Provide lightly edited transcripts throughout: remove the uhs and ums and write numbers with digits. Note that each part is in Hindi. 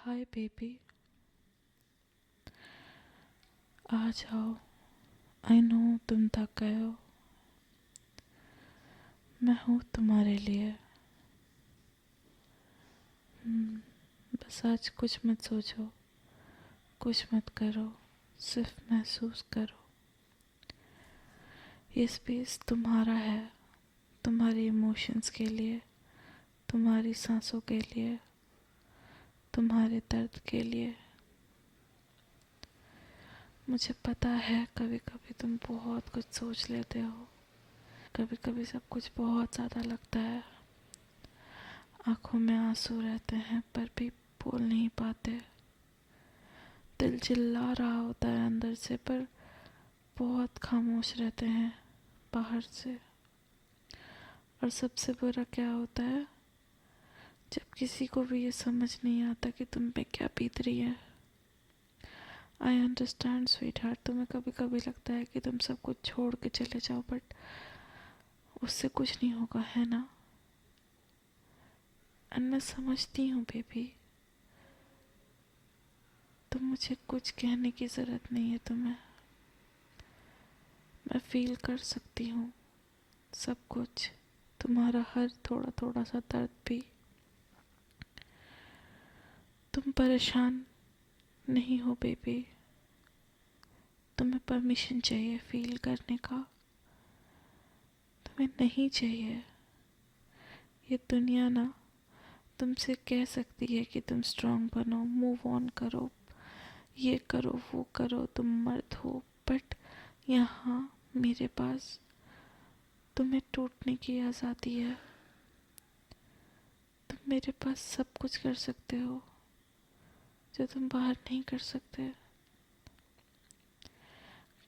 हाय बेबी, आ जाओ। आई नो तुम थक गए हो। मैं हूँ तुम्हारे लिए। बस आज कुछ मत सोचो, कुछ मत करो, सिर्फ महसूस करो। ये स्पेस तुम्हारा है, तुम्हारी इमोशंस के लिए, तुम्हारी सांसों के लिए, तुम्हारे दर्द के लिए। मुझे पता है कभी कभी तुम बहुत कुछ सोच लेते हो, कभी कभी सब कुछ बहुत ज़्यादा लगता है। आंखों में आंसू रहते हैं पर भी बोल नहीं पाते। दिल चिल्ला रहा होता है अंदर से पर बहुत खामोश रहते हैं बाहर से। और सबसे बुरा क्या होता है, जब किसी को भी ये समझ नहीं आता कि तुम पे क्या बीत रही है। आई अंडरस्टैंड स्वीट हार्ट, तुम्हें कभी कभी लगता है कि तुम सब कुछ छोड़ के चले जाओ, बट उससे कुछ नहीं होगा, है ना। एंड मैं समझती हूँ बेबी, तुम मुझे कुछ कहने की ज़रूरत नहीं है तुम्हें। मैं फील कर सकती हूँ सब कुछ, तुम्हारा हर थोड़ा थोड़ा सा दर्द भी। तुम परेशान नहीं हो बेबी, तुम्हें परमिशन चाहिए फील करने का। तुम्हें नहीं चाहिए ये दुनिया ना तुमसे कह सकती है कि तुम स्ट्रांग बनो, मूव ऑन करो, ये करो वो करो, तुम मर्द हो। बट यहाँ मेरे पास तुम्हें टूटने की आज़ादी है। तुम मेरे पास सब कुछ कर सकते हो जो तुम बाहर नहीं कर सकते।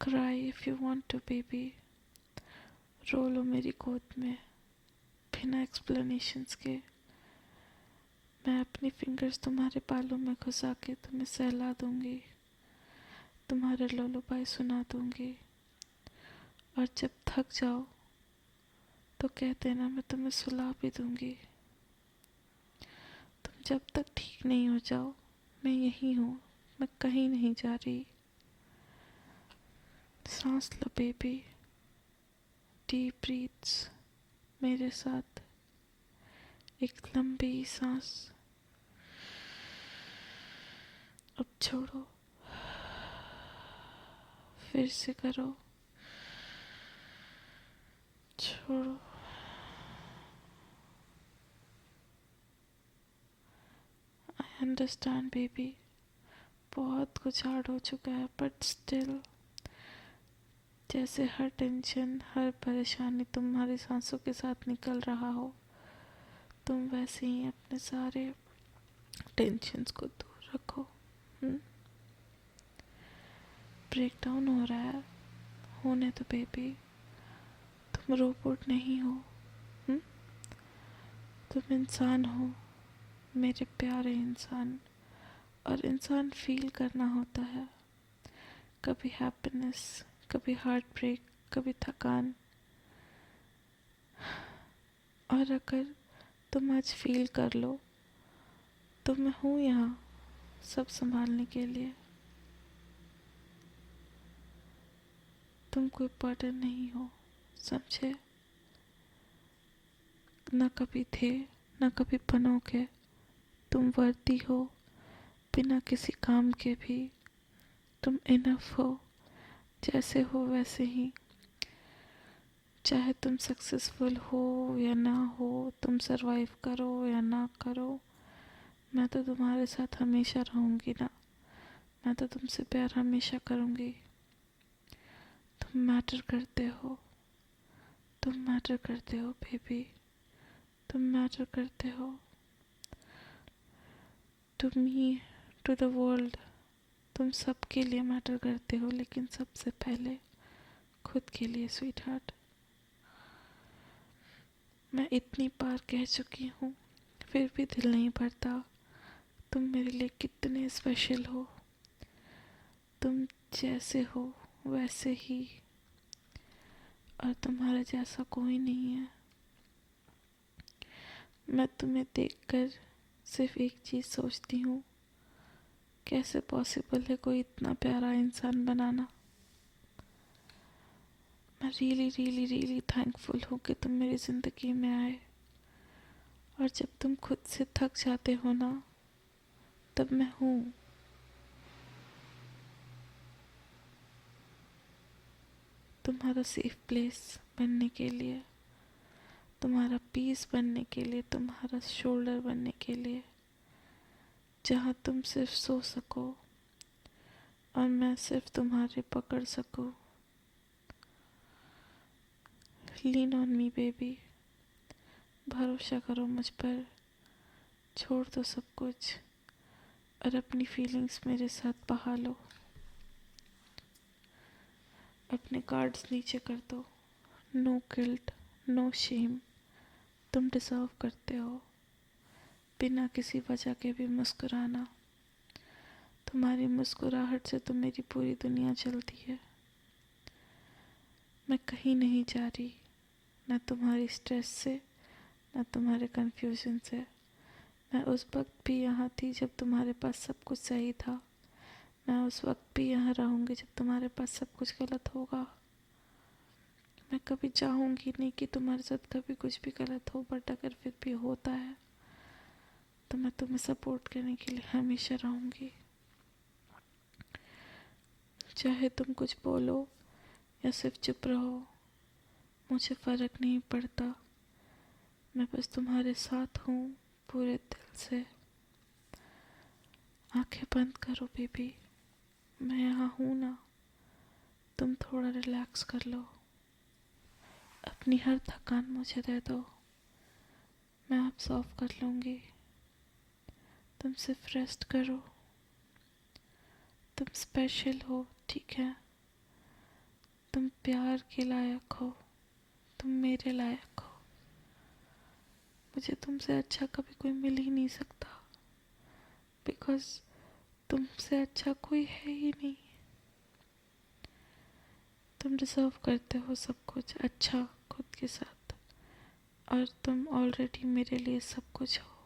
Cry if you want to baby, रो लो मेरी गोद में बिना एक्सप्लेनेशंस के। मैं अपनी फिंगर्स तुम्हारे बालों में घुसा के तुम्हें सहला दूंगी, तुम्हारे लोलोबाई सुना दूंगी। और जब थक जाओ तो कह देना, मैं तुम्हें सुला भी दूंगी। तुम जब तक ठीक नहीं हो जाओ मैं यही हूँ, मैं कहीं नहीं जा रही। सांस लो बेबी, डीप ब्रीथ्स मेरे साथ। एक लंबी सांस, अब छोड़ो, फिर से करो, छोड़ो। आई अंडरस्टैंड बेबी, बहुत कुछ हार्ड हो चुका है बट स्टिल, जैसे हर टेंशन हर परेशानी तुम्हारी सांसों के साथ निकल रहा हो, तुम वैसे ही अपने सारे टेंशन्स को दूर रखो। ब्रेक डाउन हो रहा है, होने तो बेबी, तुम रोबोट नहीं हो। हुँ? तुम इंसान हो, मेरे प्यारे इंसान। और इंसान फील करना होता है, कभी हैप्पीनेस, कभी हार्ट ब्रेक, कभी थकान। और अगर तुम आज फील कर लो तो मैं हूँ यहाँ सब संभालने के लिए। तुम कोई बर्डन नहीं हो, समझे। न कभी थे, न कभी बनोगे। तुम वर्दी हो बिना किसी काम के भी। तुम इनफ हो, जैसे हो वैसे ही। चाहे तुम सक्सेसफुल हो या ना हो, तुम सरवाइव करो या ना करो, मैं तो तुम्हारे साथ हमेशा रहूँगी ना। मैं तो तुमसे प्यार हमेशा करूँगी। तुम मैटर करते हो, तुम मैटर करते हो बेबी, तुम मैटर करते हो। To me, to the world, तुम सबके लिए मैटर करते हो, लेकिन सबसे पहले खुद के लिए स्वीट हार्ट। मैं इतनी बार कह चुकी हूँ फिर भी दिल नहीं भरता। तुम मेरे लिए कितने स्पेशल हो, तुम जैसे हो वैसे ही, और तुम्हारे जैसा कोई नहीं है। मैं तुम्हें देखकर सिर्फ एक चीज़ सोचती हूँ, कैसे पॉसिबल है कोई इतना प्यारा इंसान बनाना। मैं रियली रियली रियली थैंकफुल हूँ कि तुम मेरी ज़िंदगी में आए। और जब तुम खुद से थक जाते हो ना, तब मैं हूँ। तुम्हारा सेफ प्लेस बनने के लिए, तुम्हारा पीस बनने के लिए, तुम्हारा शोल्डर बनने के लिए, जहाँ तुम सिर्फ सो सको और मैं सिर्फ तुम्हारे पकड़ सकूँ। लीन ऑन मी बेबी, भरोसा करो मुझ पर, छोड़ दो सब कुछ और अपनी फीलिंग्स मेरे साथ बहा लो। अपने कार्ड्स नीचे कर दो। नो गिल्ट, नो शेम, तुम डिजर्व करते हो बिना किसी वजह के भी मुस्कुराना। तुम्हारी मुस्कुराहट से तो मेरी पूरी दुनिया चलती है। मैं कहीं नहीं जा रही, न तुम्हारी स्ट्रेस से, न तुम्हारे कंफ्यूजन से। मैं उस वक्त भी यहाँ थी जब तुम्हारे पास सब कुछ सही था। मैं उस वक्त भी यहाँ रहूँगी जब तुम्हारे पास सब कुछ गलत होगा। मैं कभी चाहूँगी नहीं कि तुम्हारे साथ कभी कुछ भी गलत हो, बट अगर फिर भी होता है तो मैं तुम्हें सपोर्ट करने के लिए हमेशा रहूँगी। चाहे तुम कुछ बोलो या सिर्फ चुप रहो, मुझे फ़र्क नहीं पड़ता। मैं बस तुम्हारे साथ हूँ पूरे दिल से। आंखें बंद करो बेबी, मैं यहाँ हूँ ना। तुम थोड़ा रिलैक्स कर लो, अपनी हर थकान मुझे दे दो, मैं अब्सॉर्ब कर लूँगी। तुम सिर्फ रेस्ट करो। तुम स्पेशल हो, ठीक है। तुम प्यार के लायक हो, तुम मेरे लायक हो। मुझे तुमसे अच्छा कभी कोई मिल ही नहीं सकता, बिकॉज तुमसे अच्छा कोई है ही नहीं। तुम डिजर्व करते हो सब कुछ अच्छा खुद के साथ, और तुम ऑलरेडी मेरे लिए सब कुछ हो।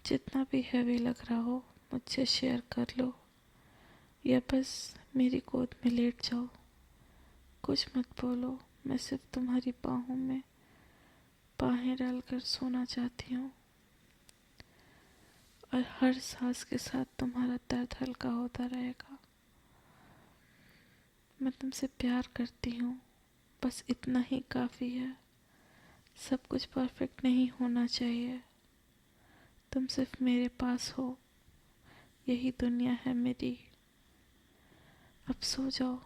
जितना भी हैवी लग रहा हो मुझसे शेयर कर लो, या बस मेरी गोद में लेट जाओ। कुछ मत बोलो, मैं सिर्फ तुम्हारी बाहों में बाहें डालकर सोना चाहती हूँ, और हर सांस के साथ तुम्हारा दर्द हल्का होता रहेगा। मैं तुमसे प्यार करती हूँ, बस इतना ही काफ़ी है। सब कुछ परफेक्ट नहीं होना चाहिए। तुम सिर्फ मेरे पास हो, यही दुनिया है मेरी। अब सो जाओ,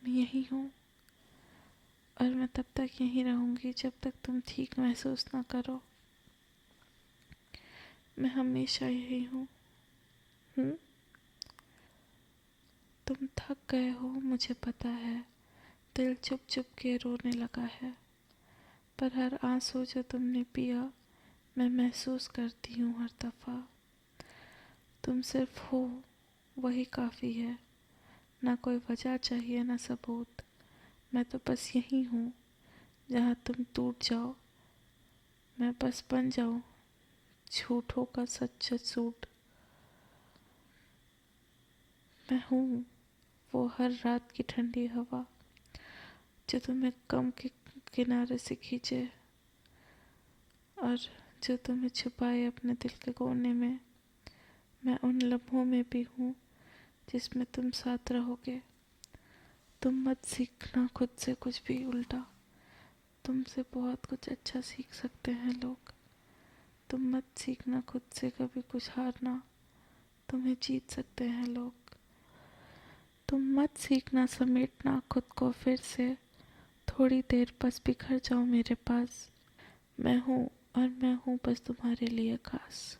मैं यही हूँ, और मैं तब तक यहीं रहूँगी जब तक तुम ठीक महसूस ना करो। मैं हमेशा यही हूँ। तुम थक गए हो, मुझे पता है। दिल चुप चुप के रोने लगा है, पर हर आंसू जो तुमने पिया मैं महसूस करती हूँ हर दफ़ा। तुम सिर्फ हो, वही काफ़ी है। ना कोई वजह चाहिए, ना सबूत। मैं तो बस यही हूँ जहाँ तुम टूट जाओ। मैं बस बन जाऊँ झूठों का सच्चा सूट। मैं हूँ वो हर रात की ठंडी हवा जो तुम्हें गम के किनारे से खींचे, और जो तुम्हें छुपाए अपने दिल के कोने में। मैं उन लम्हों में भी हूँ जिसमें तुम साथ रहोगे। तुम मत सीखना खुद से कुछ भी उल्टा, तुमसे बहुत कुछ अच्छा सीख सकते हैं लोग। तुम मत सीखना खुद से कभी कुछ हारना, तुम्हें जीत सकते हैं लोग। तुम मत सीखना समेटना खुद को फिर से, थोड़ी देर बस बिखर जाओ मेरे पास। मैं हूँ, और मैं हूँ बस तुम्हारे लिए खास।